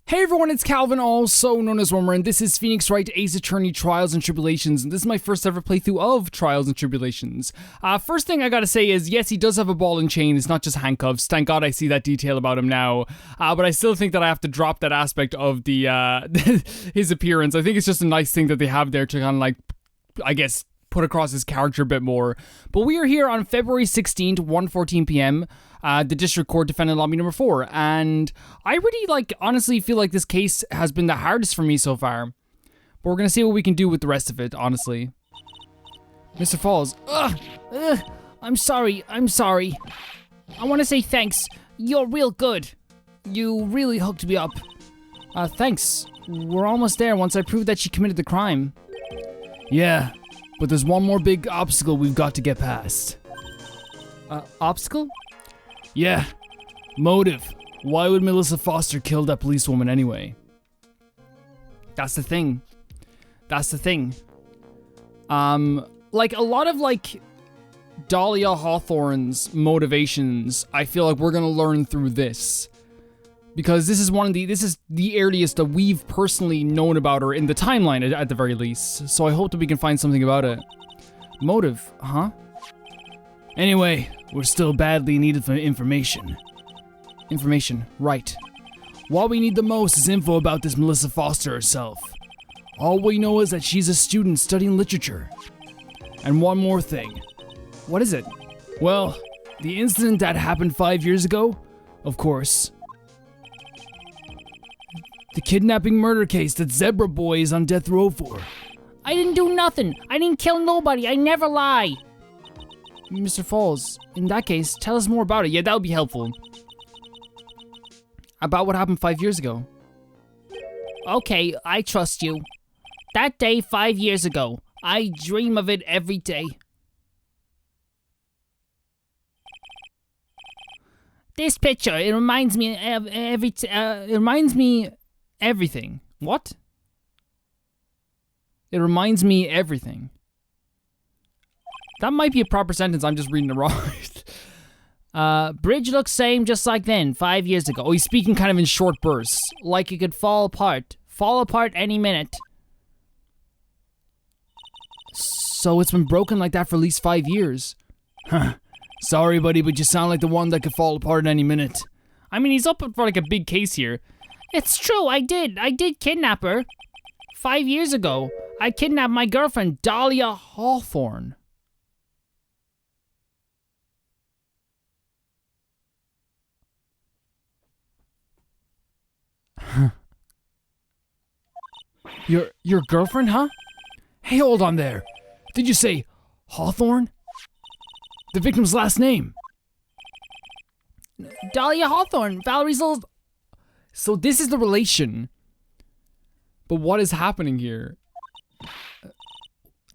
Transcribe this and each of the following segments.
Hey everyone, it's Calvin, also known as Wormer, and this is Phoenix Wright, Ace Attorney, Trials and Tribulations, and this is my first ever playthrough of Trials and Tribulations. First thing I gotta say is, yes, he does have a ball and chain, it's not just handcuffs, thank god I see that detail about him now, but I still think that I have to drop that aspect of the, his appearance. I think it's just a nice thing that they have there to kind of like, I guess, put across his character a bit more. But we are here on February 16th, 1:14 p.m., the District Court Defendant Lobby number 4, and I really, honestly feel like this case has been the hardest for me so far. But we're gonna see what we can do with the rest of it, honestly. Mr. Falls. I'm sorry. I want to say thanks. You're real good. You really hooked me up. Thanks. We're almost there once I prove that she committed the crime. Yeah, but there's one more big obstacle we've got to get past. Obstacle? Yeah. Motive. Why would Melissa Foster kill that policewoman anyway? That's the thing. Like, a lot of, Dahlia Hawthorne's motivations, I feel like we're gonna learn through this. Because this is the earliest that we've personally known about her in the timeline, at the very least. So I hope that we can find something about it. Motive, huh? Anyway, we're still badly needed for information. Information, right. What we need the most is info about this Melissa Foster herself. All we know is that she's a student studying literature. And one more thing. What is it? Well, the incident that happened 5 years ago, of course. The kidnapping murder case that Zebra Boy is on death row for. I didn't do nothing. I didn't kill nobody. I never lie. Mr. Falls, in that case, tell us more about it. Yeah, that would be helpful. About what happened 5 years ago. Okay, I trust you. That day 5 years ago, I dream of it every day. This picture, it reminds me of everything. What? It reminds me everything. That might be a proper sentence, I'm just reading it wrong. Bridge looks same just like then, 5 years ago. Oh, he's speaking kind of in short bursts. Like it could fall apart. Fall apart any minute. So it's been broken like that for at least 5 years. Huh. Sorry, buddy, but you sound like the one that could fall apart at any minute. I mean, he's up for like a big case here. It's true, I did kidnap her. 5 years ago, I kidnapped my girlfriend, Dahlia Hawthorne. Your girlfriend, huh? Hey, hold on there. Did you say Hawthorne? The victim's last name. Dahlia Hawthorne, Valerie's little... So this is the relation. But what is happening here?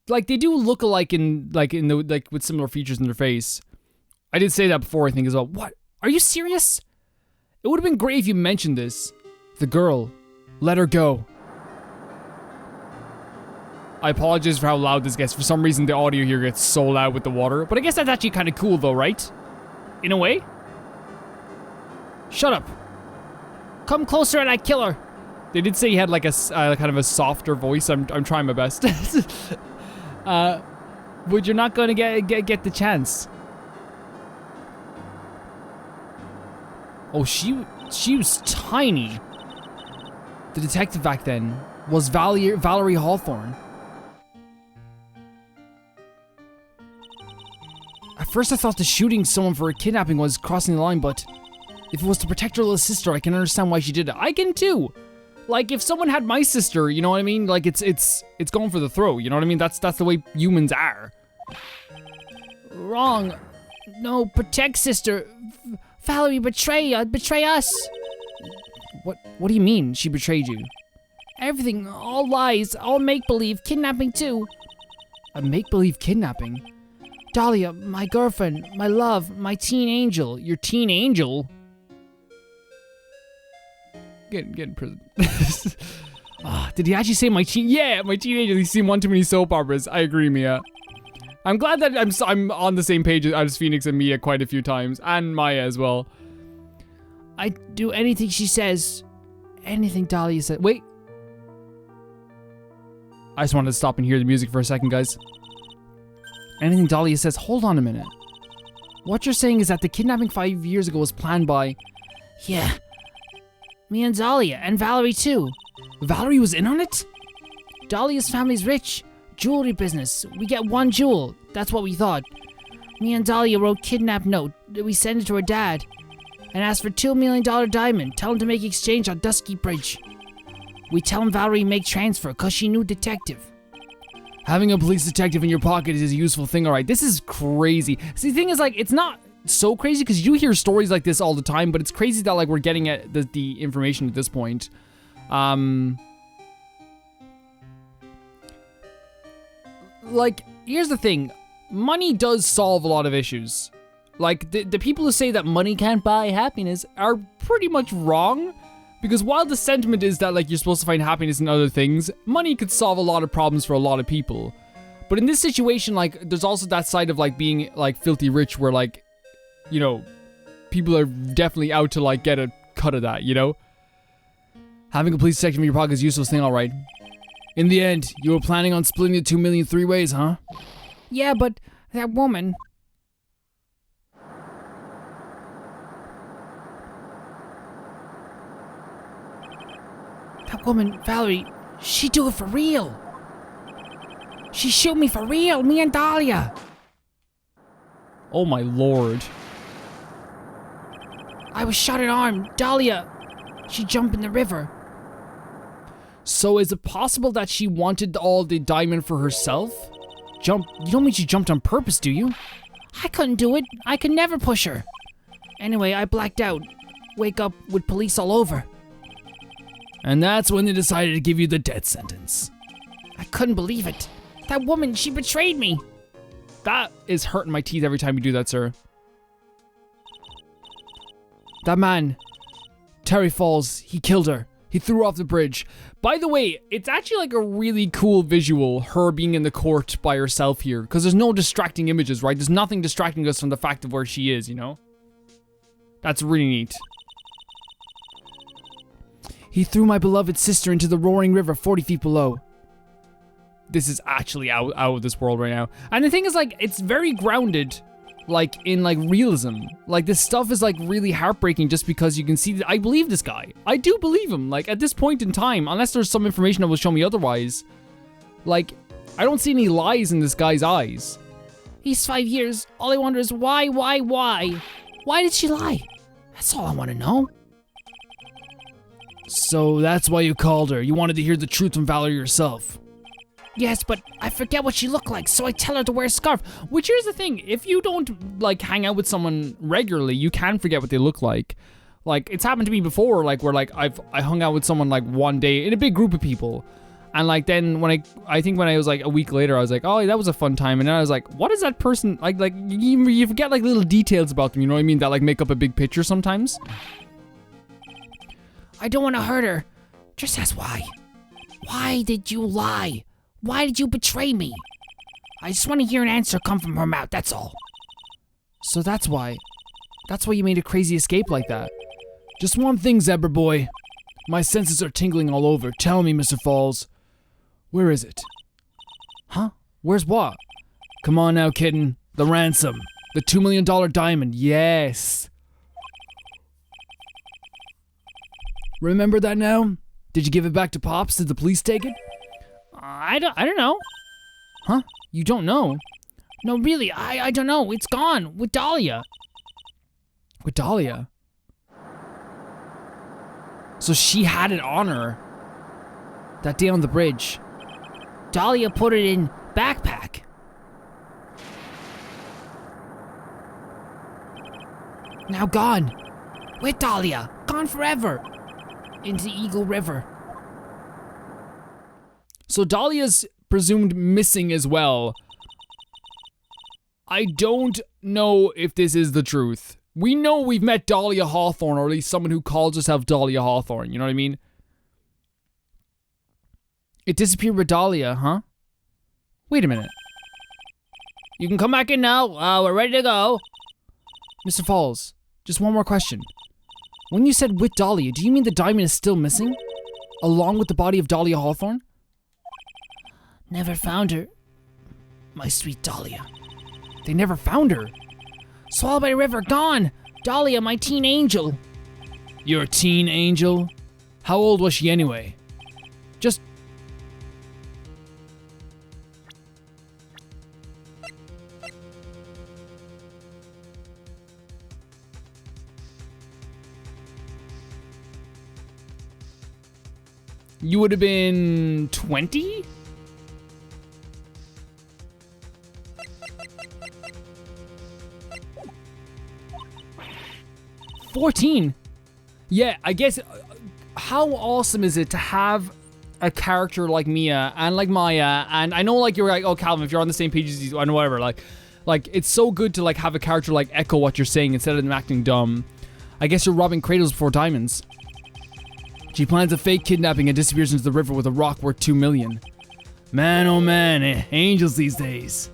Like, they do look alike with similar features in their face. I did say that before, I think, as well. What? Are you serious? It would have been great if you mentioned this. The girl. Let her go. I apologize for how loud this gets. For some reason, the audio here gets so loud with the water. But I guess that's actually kind of cool, though, right? In a way? Shut up. Come closer and I kill her. They did say he had like a kind of a softer voice. I'm trying my best. But you're not going to get the chance. Oh, she was tiny. The detective back then was Valerie Hawthorne. At first I thought the shooting someone for a kidnapping was crossing the line, but if it was to protect her little sister, I can understand why she did it. I can too. Like, if someone had my sister, you know what I mean? Like, it's going for the throat, you know what I mean? That's the way humans are. Wrong. No, protect sister. Valerie betray us. What do you mean she betrayed you? Everything, all lies, all make-believe, kidnapping too. A make-believe kidnapping? Dahlia, my girlfriend, my love, my teen angel. Your teen angel? Get in prison. Did he actually say my teen? Yeah, my teen angel. He's seen one too many soap operas. I agree, Mia. I'm glad that I'm on the same page as Phoenix and Mia quite a few times, and Maya as well. I'd do anything she says. anything Dahlia said. Wait. I just wanted to stop and hear the music for a second, guys. Anything Dahlia says. Hold on a minute. What you're saying is that the kidnapping 5 years ago was planned by... Yeah. Me and Dahlia, and Valerie too. Valerie was in on it? Dahlia's family's rich. Jewelry business. We get 1 jewel. That's what we thought. Me and Dahlia wrote kidnap note. We sent it to her dad. And asked for $2 million diamond. Tell him to make exchange on Dusky Bridge. We tell him Valerie make transfer, cause she knew detective. Having a police detective in your pocket is a useful thing, alright. This is crazy. See, the thing is, like, it's not so crazy, because you hear stories like this all the time, but it's crazy that, like, we're getting at the information at this point. Like, here's the thing. Money does solve a lot of issues. Like, the people who say that money can't buy happiness are pretty much wrong. Because while the sentiment is that, like, you're supposed to find happiness in other things, money could solve a lot of problems for a lot of people. But in this situation, like, there's also that side of, like, being, like, filthy rich where, like, you know, people are definitely out to, like, get a cut of that, you know? Having a police detective in your pocket is a useless thing, alright. In the end, you were planning on splitting the 2 million 3 ways, huh? Yeah, but that woman... That woman, Valerie, she do it for real. She shoot me for real, me and Dahlia. Oh my lord. I was shot in arm. Dahlia, she jumped in the river. So is it possible that she wanted all the diamond for herself? You don't mean she jumped on purpose, do you? I couldn't do it. I could never push her. Anyway, I blacked out. Wake up with police all over. And that's when they decided to give you the death sentence. I couldn't believe it. That woman, she betrayed me. That is hurting my teeth every time you do that, sir. That man, Terry Falls, he killed her. He threw her off the bridge. By the way, it's actually like a really cool visual, her being in the court by herself here. Because there's no distracting images, right? There's nothing distracting us from the fact of where she is, you know? That's really neat. He threw my beloved sister into the roaring river 40 feet below. This is actually out of this world right now. And the thing is, like, it's very grounded, like, in, like, realism. Like, this stuff is, like, really heartbreaking just because you can see that I believe this guy. I do believe him. Like, at this point in time, unless there's some information that will show me otherwise, like, I don't see any lies in this guy's eyes. He's 5 years. All I wonder is why? Why did she lie? That's all I want to know. So that's why you called her. You wanted to hear the truth from Valerie yourself. Yes, but I forget what she looked like, so I tell her to wear a scarf. Which, here's the thing. If you don't, like, hang out with someone regularly, you can forget what they look like. Like, it's happened to me before, like, where, like, I hung out with someone, like, one day in a big group of people. And, like, then when I think when I was, like, a week later, I was like, oh, that was a fun time. And then I was like, what is that person, like, you forget, like, little details about them, you know what I mean? That, like, make up a big picture sometimes. I don't want to hurt her. Just ask why. Why did you lie? Why did you betray me? I just want to hear an answer come from her mouth, that's all. So that's why. That's why you made a crazy escape like that. Just one thing, Zebra Boy. My senses are tingling all over. Tell me, Mr. Falls. Where is it? Huh? Where's what? Come on now, kitten. The ransom. The $2 million diamond. Yes. Remember that now? Did you give it back to Pops? Did the police take it? I don't know. Huh? You don't know? No, really, I don't know. It's gone with Dahlia. With Dahlia? So she had it on her that day on the bridge. Dahlia put it in backpack. Now gone. With Dahlia. Gone forever. Into Eagle River. So Dahlia's presumed missing as well. I don't know if this is the truth. We know we've met Dahlia Hawthorne, or at least someone who calls herself Dahlia Hawthorne, you know what I mean? It disappeared with Dahlia, huh? Wait a minute. You can come back in now. We're ready to go. Mr. Falls, just one more question. When you said with Dahlia, do you mean the diamond is still missing? Along with the body of Dahlia Hawthorne? Never found her. My sweet Dahlia. They never found her. Swallowed by a river, gone! Dahlia, my teen angel. Your teen angel? How old was she anyway? Just... You would have been 20? $14? Yeah, I guess, how awesome is it to have a character like Mia and like Maya, and I know like you're like, oh Calvin, if you're on the same page as you, I know whatever, like it's so good to like have a character like echo what you're saying instead of them acting dumb. I guess you're robbing cradles before diamonds. She plans a fake kidnapping and disappears into the river with a rock worth $2 million. Man, oh man, angels these days.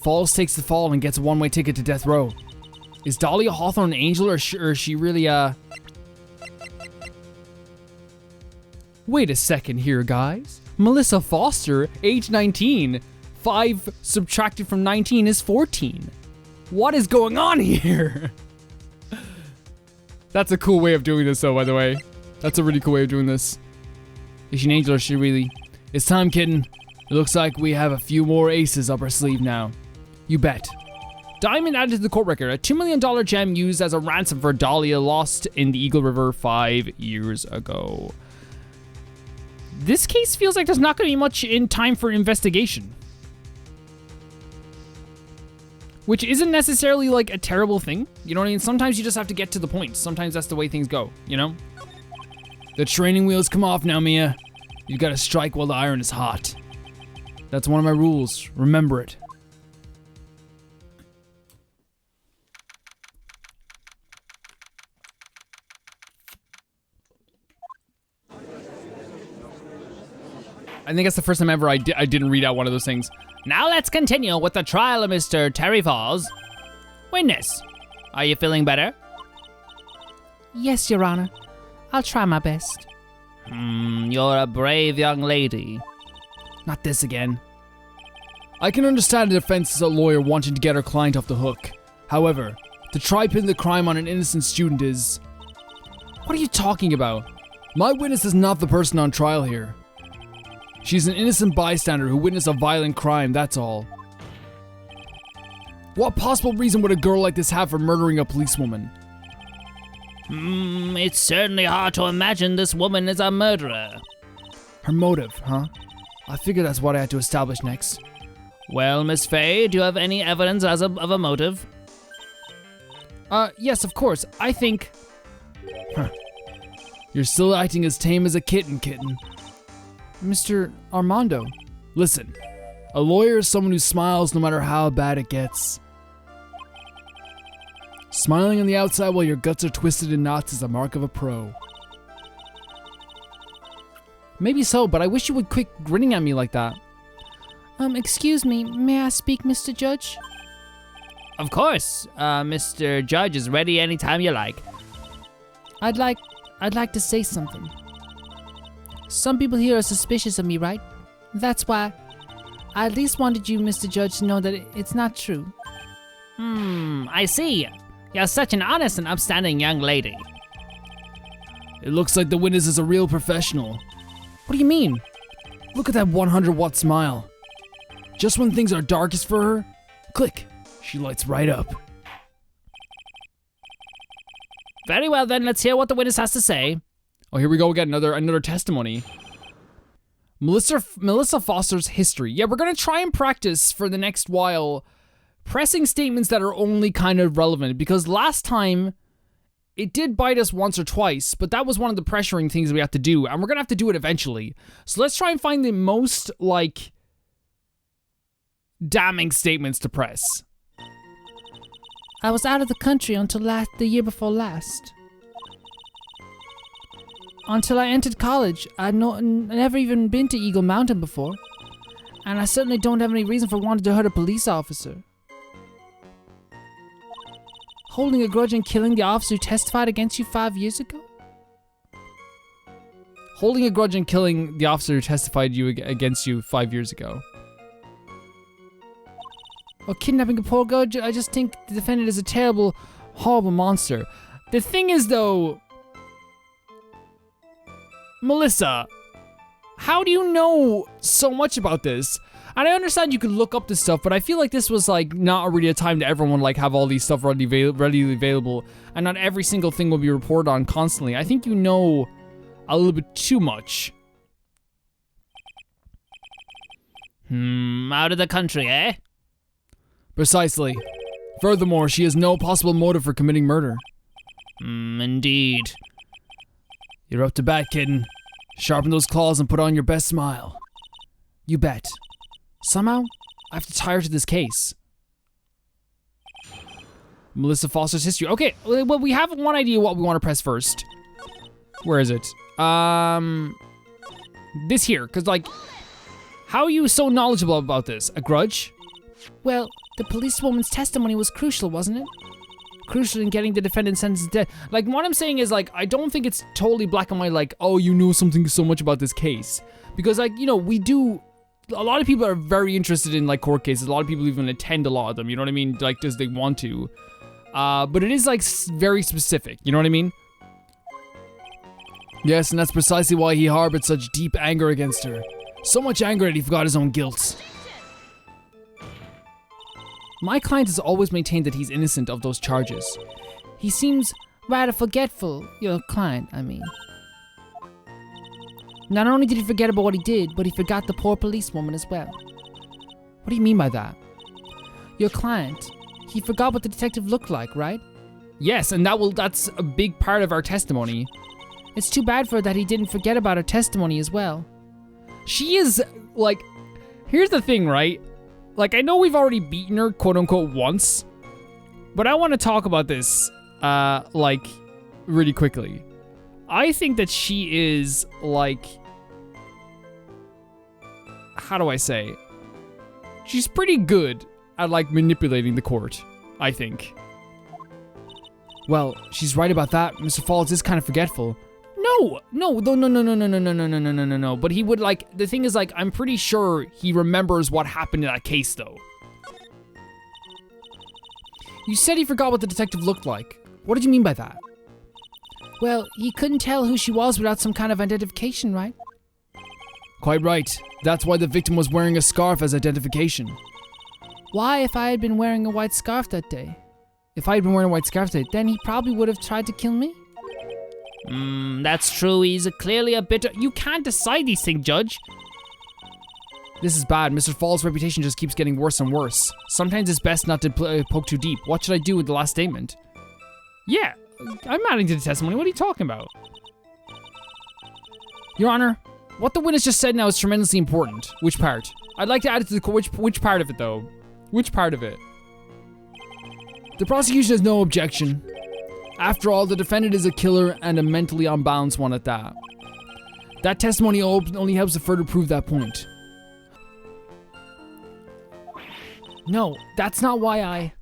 Falls takes the fall and gets a one-way ticket to death row. Is Dahlia Hawthorne an angel or is she really Wait a second here, guys. Melissa Foster, age 19. 5 subtracted from 19 is 14. What is going on here? That's a cool way of doing this, though, by the way. That's a really cool way of doing this. Is she an angel or is she really? It's time, kitten. It looks like we have a few more aces up our sleeve now. You bet. Diamond added to the court record. A $2 million gem used as a ransom for Dahlia lost in the Eagle River 5 years ago. This case feels like there's not going to be much in time for investigation. Which isn't necessarily like a terrible thing. You know what I mean? Sometimes you just have to get to the point. Sometimes that's the way things go, you know? The training wheels come off now, Mia. You gotta strike while the iron is hot. That's one of my rules. Remember it. I think that's the first time ever I didn't read out one of those things. Now let's continue with the trial of Mr. Terry Falls. Witness, are you feeling better? Yes, Your Honor. I'll try my best. You're a brave young lady. Not this again. I can understand a defense as a lawyer wanting to get her client off the hook. However, to try pin the crime on an innocent student is... What are you talking about? My witness is not the person on trial here. She's an innocent bystander who witnessed a violent crime, that's all. What possible reason would a girl like this have for murdering a policewoman? It's certainly hard to imagine this woman is a murderer. Her motive, huh? I figure that's what I had to establish next. Well, Miss Faye, do you have any evidence of a motive? Yes, of course. I think... You're still acting as tame as a kitten. Mr. Armando, listen. A lawyer is someone who smiles no matter how bad it gets. Smiling on the outside while your guts are twisted in knots is a mark of a pro. Maybe so, but I wish you would quit grinning at me like that. Excuse me, may I speak, Mr. Judge? Of course. Mr. Judge is ready anytime you like. I'd like to say something. Some people here are suspicious of me, right? That's why I at least wanted you, Mr. Judge, to know that it's not true. I see. You're such an honest and upstanding young lady. It looks like the witness is a real professional. What do you mean? Look at that 100-watt smile. Just when things are darkest for her, click, she lights right up. Very well then, let's hear what the witness has to say. Oh, here we go again, another testimony. Melissa Foster's history. Yeah, we're gonna try and practice for the next while pressing statements that are only kind of relevant, because last time it did bite us once or twice, but that was one of the pressuring things we have to do, and we're gonna have to do it eventually. So let's try and find the most, like, damning statements to press. I was out of the country until the year before last. Until I entered college, I'd never even been to Eagle Mountain before. And I certainly don't have any reason for wanting to hurt a police officer. Holding a grudge and killing the officer who testified against you 5 years ago? Holding a grudge and killing the officer who testified against you 5 years ago. Or kidnapping a poor girl? I just think the defendant is a terrible, horrible monster. The thing is, though, Melissa, how do you know so much about this? And I understand you could look up this stuff, but I feel like this was like not really a time to everyone like have all these stuff readily available, and not every single thing will be reported on constantly. I think you know a little bit too much. Out of the country, eh? Precisely. Furthermore, she has no possible motive for committing murder. Indeed. You're up to bat, kitten. Sharpen those claws and put on your best smile. You bet. Somehow, I have to tie her to this case. Melissa Foster's history. Okay, well, we have one idea what we want to press first. Where is it? This here, because, like, how are you so knowledgeable about this? A grudge? Well, the policewoman's testimony was crucial, wasn't it? Crucial in getting the defendant sentenced to death. Like, what I'm saying is, like, I don't think it's totally black and white, like, oh, you know something so much about this case. Because, like, you know, we do... A lot of people are very interested in, like, court cases. A lot of people even attend a lot of them, you know what I mean? Like, as they want to. But it is, like, very specific, you know what I mean? Yes, and that's precisely why he harbored such deep anger against her. So much anger that he forgot his own guilt. My client has always maintained that he's innocent of those charges. He seems rather forgetful, your client, I mean. Not only did he forget about what he did, but he forgot the poor policewoman as well. What do you mean by that? Your client, he forgot what the detective looked like, right? Yes, and that's a big part of our testimony. It's too bad for her that he didn't forget about her testimony as well. She is, like, here's the thing, right? Like, I know we've already beaten her, quote-unquote, once, but I want to talk about this, like, really quickly. I think that she is, like, how do I say? She's pretty good at, like, manipulating the court, I think. Well, she's right about that. Mr. Falls is kind of forgetful. No. But he would, like, the thing is, like, I'm pretty sure he remembers what happened in that case, though. You said he forgot what the detective looked like. What did you mean by that? Well, he couldn't tell who she was without some kind of identification, right? Quite right. That's why the victim was wearing a scarf as identification. Why, if I had been wearing a white scarf that day? If I had been wearing a white scarf that day, Then he probably would have tried to kill me? That's true. He's clearly a bitter... You can't decide these things, Judge. This is bad. Mr. Falls' reputation just keeps getting worse and worse. Sometimes it's best not to poke too deep. What should I do with the last statement? Yeah, I'm adding to the testimony. What are you talking about? Your Honor, what the witness just said now is tremendously important. Which part? I'd like to add it to the court. Which part of it, though? Which part of it? The prosecution has no objection. After all, the defendant is a killer and a mentally unbalanced one at that. That testimony only helps to further prove that point. No, that's not why I...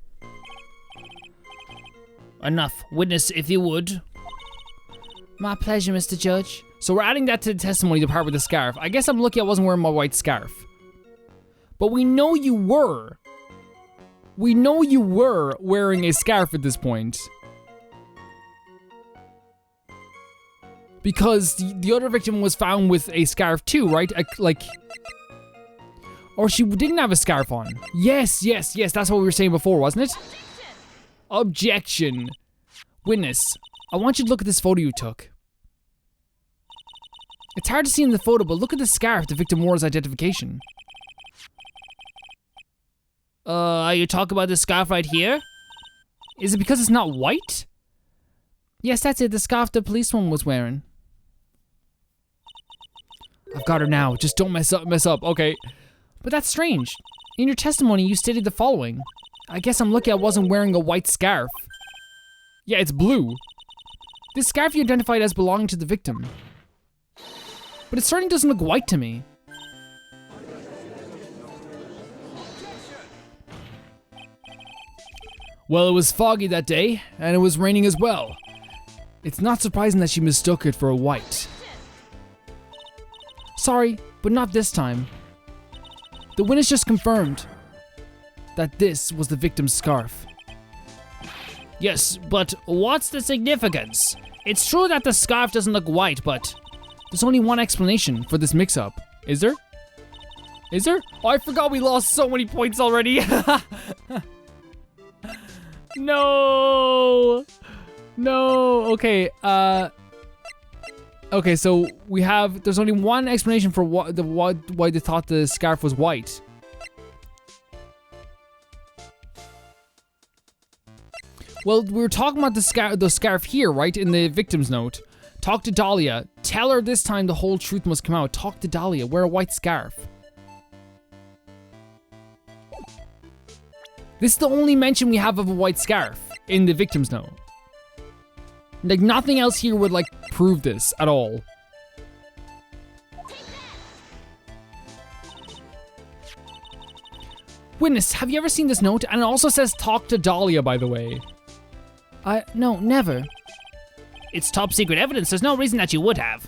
Enough. Witness, if you would. My pleasure, Mr. Judge. So we're adding that to the testimony, the part with the scarf. I guess I'm lucky I wasn't wearing my white scarf. But we know you were. We know you were wearing a scarf at this point. Because the other victim was found with a scarf too, right? Or she didn't have a scarf on. Yes, that's what we were saying before, wasn't it? Objection. Witness, I want you to look at this photo you took. It's hard to see in the photo, but look at the scarf the victim wore as identification. Are you talking about the scarf right here? Is it because it's not white? Yes, that's it, the scarf the policewoman was wearing. I've got her now, just don't mess up, okay. But that's strange. In your testimony, you stated the following. I guess I'm lucky I wasn't wearing a white scarf. Yeah, it's blue. This scarf you identified as belonging to the victim. But it certainly doesn't look white to me. Well, it was foggy that day, and it was raining as well. It's not surprising that she mistook it for a white. Sorry, but not this time. The witness just confirmed that this was the victim's scarf. Yes, but what's the significance? It's true that the scarf doesn't look white, but There's only one explanation for this mix-up. Is there? Is there? Oh, I forgot we lost so many points already. No. No. Okay. Okay. So there's only one explanation for why they thought the scarf was white. Well, we were talking about the scarf here, right, in the victim's note. Talk to Dahlia. Tell her this time the whole truth must come out. Talk to Dahlia. Wear a white scarf. This is the only mention we have of a white scarf in the victim's note. Like, nothing else here would, like, prove this at all. Witness, have you ever seen this note? And it also says talk to Dahlia, by the way. No, never. it's top secret evidence. There's no reason that you would have.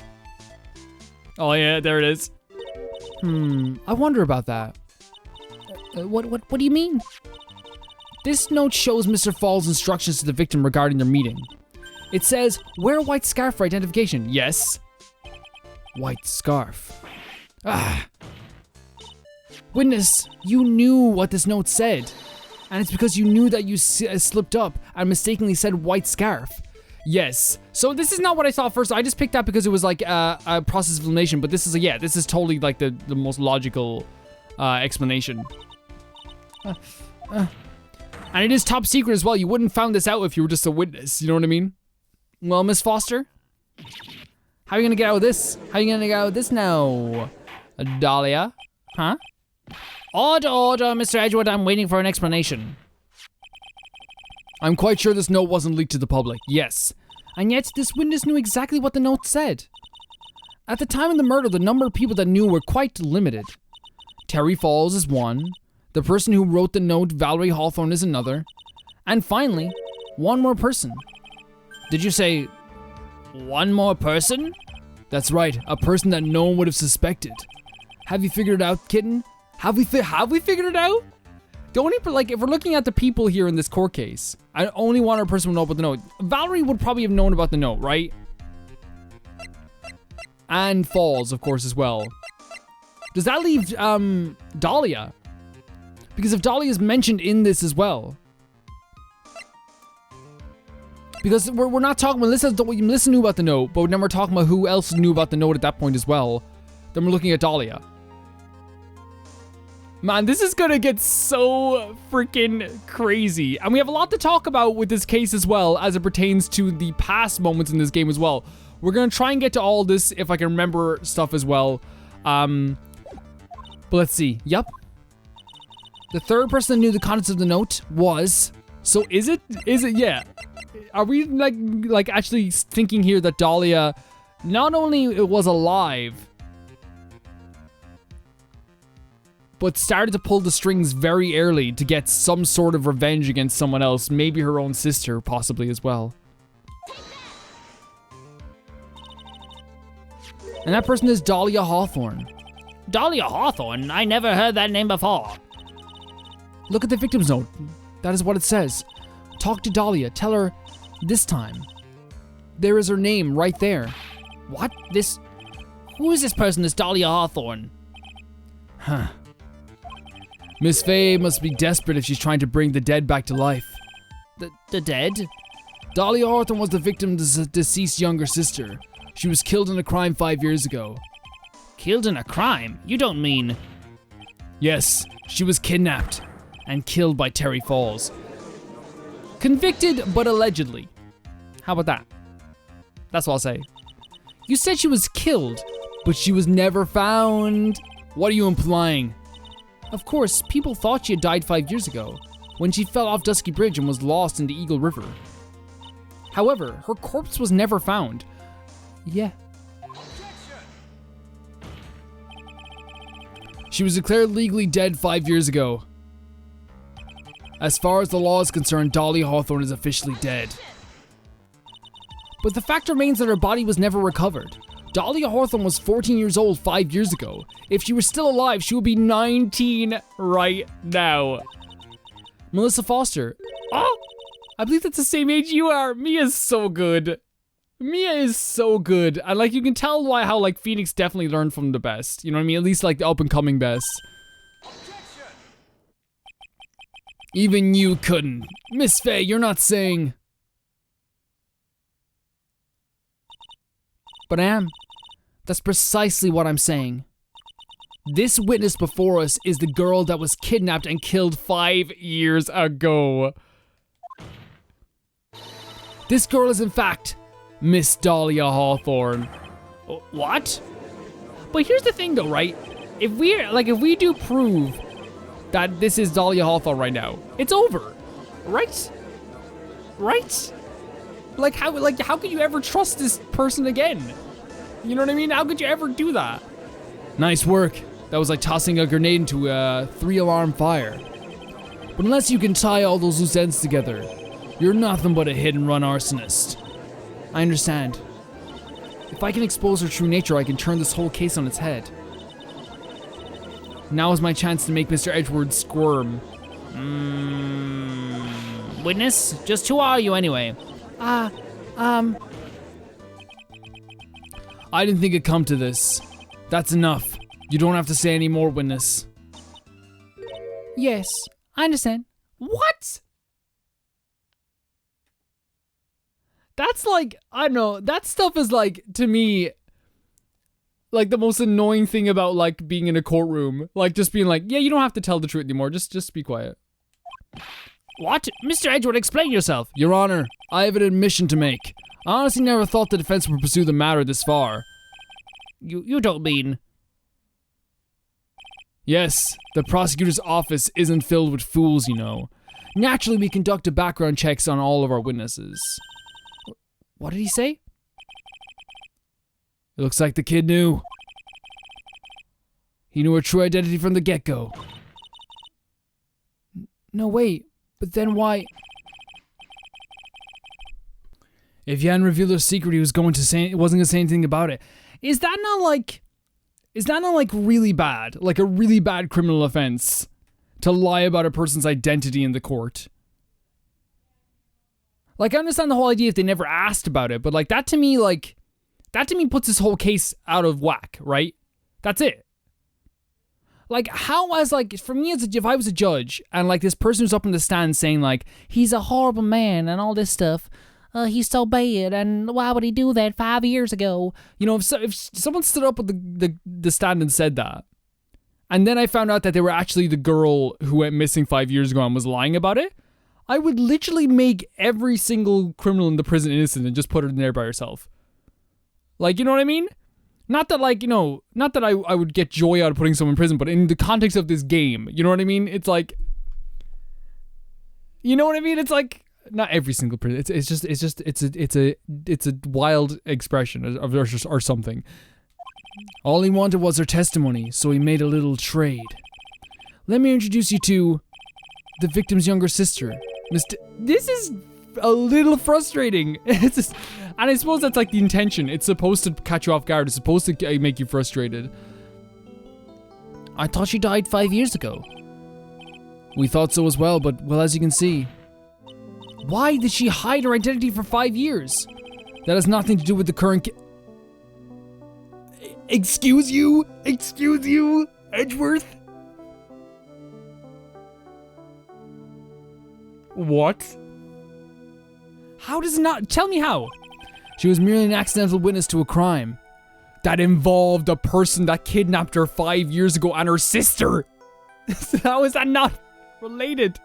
Oh yeah, there it is. I wonder about that. What do you mean? This note shows Mr. Fall's instructions to the victim regarding their meeting. It says, wear a white scarf for identification. Yes. White scarf. Ah. Witness, you knew what this note said. And it's because you knew that you slipped up and mistakenly said white scarf. Yes. So this is not what I thought first. I just picked that because it was like a process of elimination. But this is, yeah, this is totally like the most logical explanation. And it is top secret as well. You wouldn't found this out if you were just a witness. You know what I mean? Well, Miss Foster, how are you gonna get out of this? How are you gonna get out of this now? Dahlia? Huh? Order, Mr. Edgeworth, I'm waiting for an explanation. I'm quite sure this note wasn't leaked to the public. Yes. And yet, this witness knew exactly what the note said. At the time of the murder, the number of people that knew were quite limited. Terry Falls is one. The person who wrote the note, Valerie Hawthorne, is another. And finally, one more person. Did you say one more person? That's right, a person that no one would have suspected. Have you figured it out, kitten? Have we figured it out? The only, like, if we're looking at the people here in this court case, I only one other person would know about the note. Valerie would probably have known about the note, right? And Falls, of course, as well. Does that leave Dahlia? Because if Dahlia is mentioned in this as well. Because we're not talking about, Melissa knew about the note, but then we're talking about who else knew about the note at that point as well. Then we're looking at Dahlia. Man, this is gonna get so freaking crazy. And we have a lot to talk about with this case as well, as it pertains to the past moments in this game as well. We're gonna try and get to all this if I can remember stuff as well. But let's see. Yep. The third person that knew the contents of the note was... So is it? Yeah. Are we like actually thinking here that Dahlia not only was alive, but started to pull the strings very early to get some sort of revenge against someone else, maybe her own sister, possibly as well. And that person is Dahlia Hawthorne. Dahlia Hawthorne? I never heard that name before. Look at the victim's note. That is what it says. Talk to Dahlia. Tell her this time. There is her name right there. What? Who is this person, this Dahlia Hawthorne? Huh. Miss Faye must be desperate if she's trying to bring the dead back to life. The dead? Dahlia Hawthorne was the victim's deceased younger sister. She was killed in a crime 5 years ago. Killed in a crime? You don't mean... Yes, she was kidnapped and killed by Terry Falls. Convicted, but allegedly. How about that? That's what I'll say. You said she was killed, but she was never found. What are you implying? Of course, people thought she had died 5 years ago, when she fell off Dusky Bridge and was lost in the Eagle River. However, her corpse was never found. Yeah. She was declared legally dead 5 years ago. As far as the law is concerned, Dahlia Hawthorne is officially dead. But the fact remains that her body was never recovered. Dahlia Hawthorne was 14 years old 5 years ago. If she were still alive, she would be 19 right now. Melissa Foster. Oh, I believe that's the same age you are. Mia's so good. Mia is so good. And like, you can tell why how like Phoenix definitely learned from the best. You know what I mean? At least like the up and coming best. Even you couldn't. Miss Faye, you're not saying... But I am. That's precisely what I'm saying. This witness before us is the girl that was kidnapped and killed 5 years ago. This girl is in fact Miss Dahlia Hawthorne. What? But here's the thing though, right? If we do prove that this is Dahlia Hawthorne right now, it's over. Right? Right? Like how could you ever trust this person again? You know what I mean? How could you ever do that? Nice work. That was like tossing a grenade into a 3-alarm fire. But unless you can tie all those loose ends together, you're nothing but a hit-and-run arsonist. I understand. If I can expose her true nature, I can turn this whole case on its head. Now is my chance to make Mr. Edgeworth squirm. Witness? Just who are you anyway? I didn't think it'd come to this. That's enough. You don't have to say any more, witness. Yes, I understand. What? That's like, I don't know, that stuff is like, to me, like the most annoying thing about like being in a courtroom. Like just being like, yeah, you don't have to tell the truth anymore, just be quiet. What? Mr. Edgeworth, explain yourself. Your Honor, I have an admission to make. I honestly never thought the defense would pursue the matter this far. You don't mean... Yes, the prosecutor's office isn't filled with fools, you know. Naturally, we conduct background checks on all of our witnesses. What did he say? It looks like the kid knew. He knew her true identity from the get-go. No, wait. But then why... If you hadn't revealed her secret, he wasn't going to say anything about it. Is that not like really bad? Like a really bad criminal offense to lie about a person's identity in the court? Like, I understand the whole idea if they never asked about it, but like that to me puts this whole case out of whack, right? That's it. Like, how as like, for me, if I was a judge and like this person who's up in the stand saying like, he's a horrible man and all this stuff, he's so bad, and why would he do that 5 years ago? You know, if someone stood up at the stand and said that, and then I found out that they were actually the girl who went missing 5 years ago and was lying about it, I would literally make every single criminal in the prison innocent and just put her in there by herself. Like, you know what I mean? Not that like, you know, not that I would get joy out of putting someone in prison, but in the context of this game, you know what I mean? It's like, you know what I mean? It's like, not every single prison. It's a wild expression or something. All he wanted was her testimony, so he made a little trade. Let me introduce you to the victim's younger sister, This is a little frustrating. And I suppose that's like the intention. It's supposed to catch you off guard. It's supposed to make you frustrated. I thought she died 5 years ago. We thought so as well, but well, as you can see. Why did she hide her identity for 5 years? That has nothing to do with the current Excuse you, Edgeworth? What? How does it not? Tell me how. She was merely an accidental witness to a crime that involved a person that kidnapped her 5 years ago and her sister. How is that not related?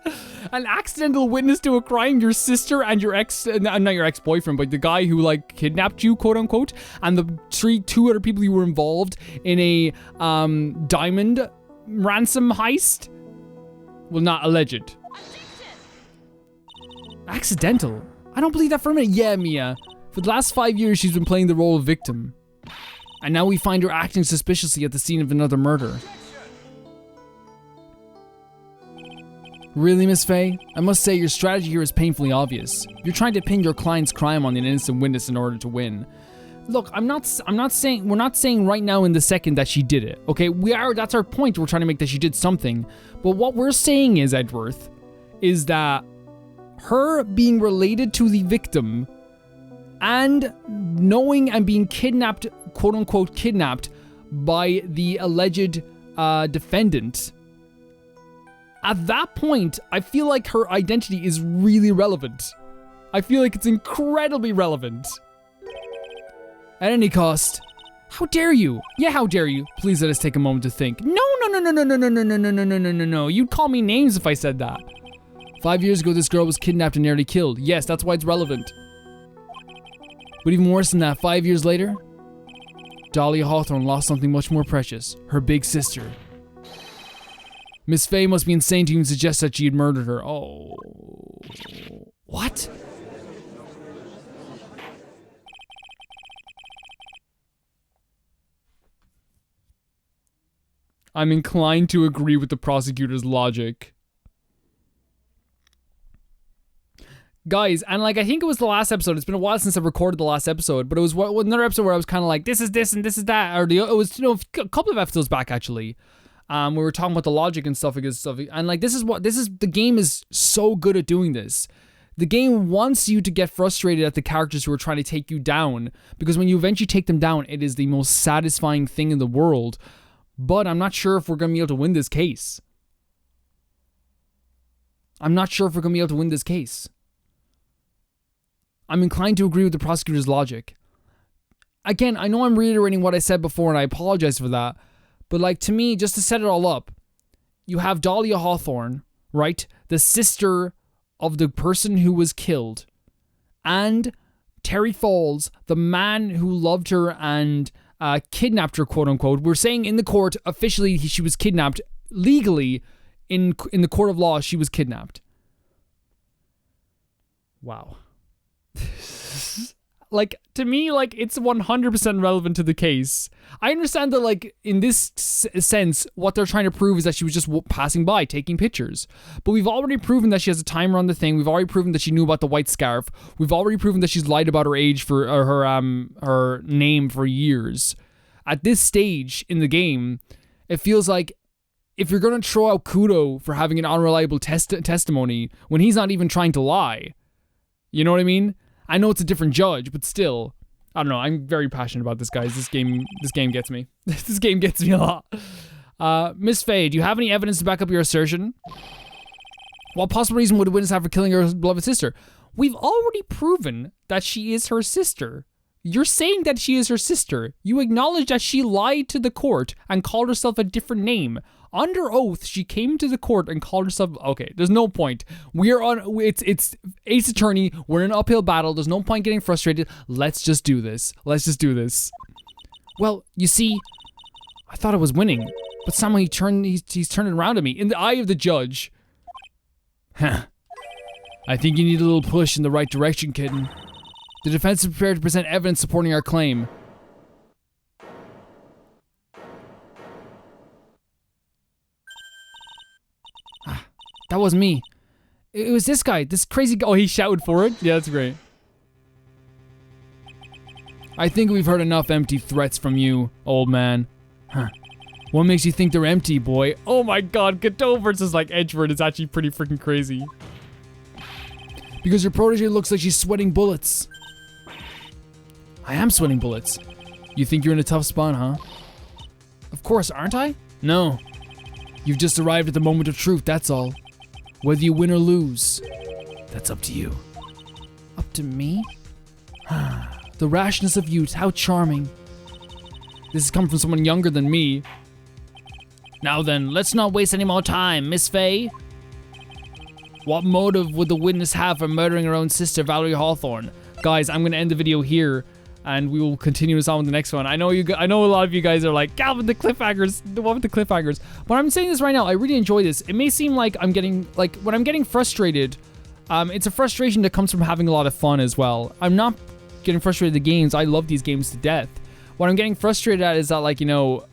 An accidental witness to a crime, your sister and your not your ex-boyfriend, but the guy who like kidnapped you, quote unquote, and the two other people who were involved in a diamond ransom heist. Well, not alleged. Accidental? I don't believe that for a minute. Yeah, Mia. For the last 5 years, she's been playing the role of victim. And now we find her acting suspiciously at the scene of another murder. Really, Miss Faye? I must say your strategy here is painfully obvious. You're trying to pin your client's crime on an innocent witness in order to win. Look, we're not saying right now in the second that she did it. Okay, that's our point. We're trying to make that she did something. But what we're saying is, Edgeworth, is that her being related to the victim and knowing and being kidnapped, quote unquote kidnapped, by the alleged defendant, at that point, I feel like her identity is really relevant. I feel like it's incredibly relevant. At any cost, how dare you? Yeah, how dare you? Please let us take a moment to think. No. You'd call me names if I said that. 5 years ago, this girl was kidnapped and nearly killed. Yes, that's why it's relevant. But even worse than that, 5 years later, Dahlia Hawthorne lost something much more precious. Her big sister. Miss Faye must be insane to even suggest that she had murdered her. Oh. What? I'm inclined to agree with the prosecutor's logic. Guys, and like, I think it was the last episode. It's been a while since I recorded the last episode, but it was another episode where I was kind of like, this is this and this is that. Or it was, a couple of episodes back, actually. We were talking about the logic and stuff. And like, the game is so good at doing this. The game wants you to get frustrated at the characters who are trying to take you down, because when you eventually take them down, it is the most satisfying thing in the world. But I'm not sure if we're going to be able to win this case. I'm inclined to agree with the prosecutor's logic. Again, I know I'm reiterating what I said before, and I apologize for that. But like, to me, just to set it all up, you have Dahlia Hawthorne, right? The sister of the person who was killed. And Terry Falls, the man who loved her and kidnapped her, quote unquote. We're saying in the court, officially, she was kidnapped. Legally, in the court of law, she was kidnapped. Wow. Like, to me, like, it's 100% relevant to the case. I understand that, like, in this sense, what they're trying to prove is that she was just passing by, taking pictures. But we've already proven that she has a timer on the thing. We've already proven that she knew about the white scarf. We've already proven that she's lied about her age for her name for years. At this stage in the game, it feels like if you're going to throw out Kudo for having an unreliable testimony when he's not even trying to lie, you know what I mean? I know it's a different judge, but still, I don't know. I'm very passionate about this, guys. This game gets me. This game gets me a lot. Miss Faye, do you have any evidence to back up your assertion? What possible reason would a witness have for killing her beloved sister? We've already proven that she is her sister. You're saying that she is her sister. You acknowledge that she lied to the court and called herself a different name. Under oath, she came to the court and called herself... Okay, there's no point. It's Ace Attorney. We're in an uphill battle. There's no point getting frustrated. Let's just do this. Well, you see, I thought I was winning, but somehow he's turned it around on me. In the eye of the judge. Huh. I think you need a little push in the right direction, kitten. The defense is prepared to present evidence supporting our claim. That wasn't me. It was this guy, this crazy guy. Oh, he shouted for it? Yeah, that's great. I think we've heard enough empty threats from you, old man. Huh. What makes you think they're empty, boy? Oh my god, Godot versus like Edgeworth is actually pretty freaking crazy. Because your protege looks like she's sweating bullets. I am sweating bullets. You think you're in a tough spot, huh? Of course, aren't I? No. You've just arrived at the moment of truth, that's all. Whether you win or lose, that's up to you. Up to me? The rashness of youth, how charming. This has come from someone younger than me. Now then, let's not waste any more time, Miss Faye. What motive would the witness have for murdering her own sister, Valerie Hawthorne? Guys, I'm going to end the video here, and we will continue this on with the next one. I know a lot of you guys are like, Calvin, the cliffhangers, the one with the cliffhangers. But I'm saying this right now, I really enjoy this. It may seem like I'm getting, like, when I'm getting frustrated, it's a frustration that comes from having a lot of fun as well. I'm not getting frustrated at the games. I love these games to death. What I'm getting frustrated at is that, like, you know,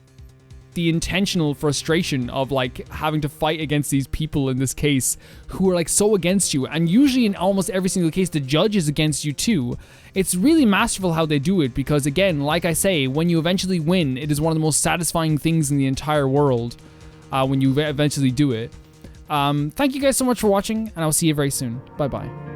the intentional frustration of like having to fight against these people in this case who are like so against you, and usually in almost every single case the judge is against you too. It's really masterful how they do it, because again, like I say, when you eventually win, it is one of the most satisfying things in the entire world when you eventually do it. Thank you guys so much for watching, and I'll see you very soon. Bye bye.